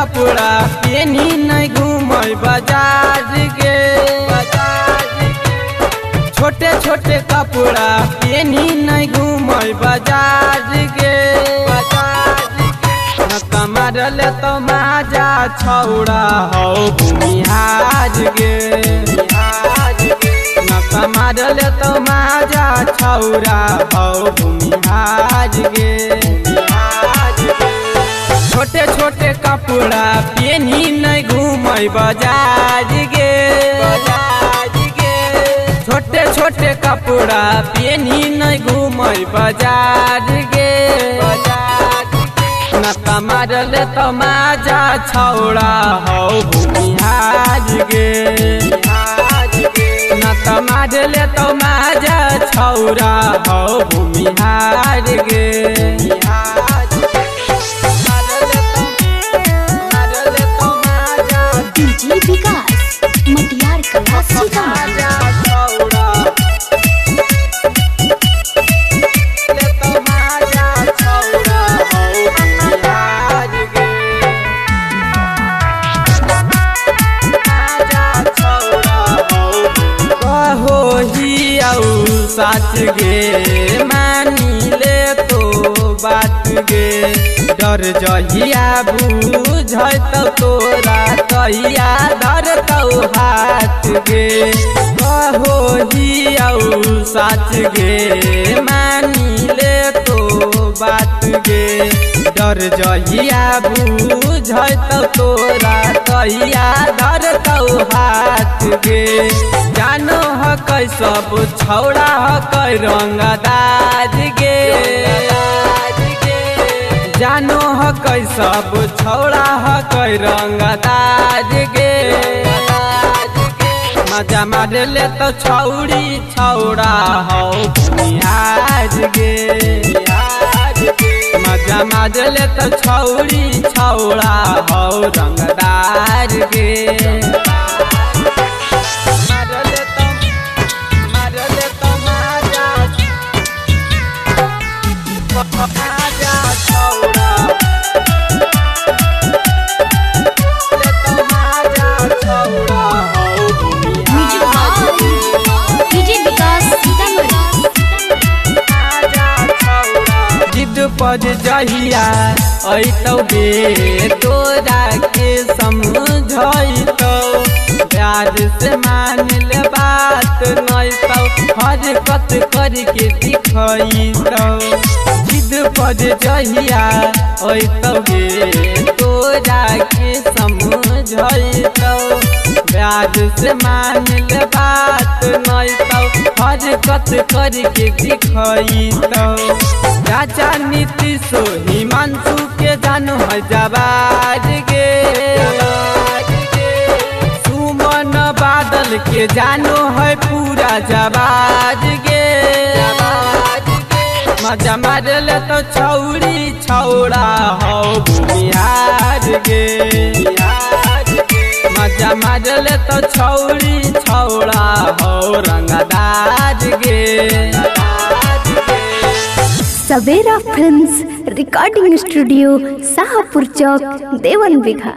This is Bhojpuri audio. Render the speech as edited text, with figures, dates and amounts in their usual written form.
कपड़ा पेनी नहीं घूमे बाजार के। छोटे छोटे कपड़ा पेनी नहीं घूमे बाजार के। कमरल तो माजा छौड़ा हो भूमिहार गे। कमरल तो माजा छौड़ा हो भूमिहार गे। छोटे छोटे कपड़ा पेनी नहीं घूमे बाजार गे। छोटे छोटे कपड़ा पेनी नहीं घूमे बाजार गे। न कमरल तो माजा छौड़ा हो भूमिहार गे। न कमरल तो माजा छौड़ा हो भूमिहार गे। डीजे विकास मटियार कला सीतामढ़ी। साच गे मानी ले तो बात गे। डर जहिया बुझ तो तोरा कहिया धर तो हाथ गे। कहो ही साच गे मानी ले तो बात गे। डर जहिया बुझ तो तोरा कहिया धर तो हाथ गे। जानो हकै सब छौड़ा हकै रंगदार गे। जानो हकै सब छौड़ा हकै रंगदार गे। मजा मारले तो छौड़ी छौड़ा हो भूमिहार गे। मजा मारले तो छौड़ी छौड़ा हो रंगदार गे। पद जहिया ऐतौ बे तोरा के समझैतौ। प्यार से मान ले बात नैतौ हरकत करके दिखैतौ। जिद पद जहिया ऐतौ बे तोरा के समझैतौ। प्यार से मान ले बात नैतौ हरकत करके दिखैतौ। राजा नीतीश हिमांशु के जानो है जवाज गे। सुमन बादल के जानो है पूरा जवाज गे। मजा मारल तो छौड़ी छौड़ा हो भूमिहार गे। मजा मारल तो छौड़ी छौड़ा हो रंगदार गे। सवेरा फिल्म्स रिकॉर्डिंग स्टूडियो शाहपुर चौक देवन बिघा।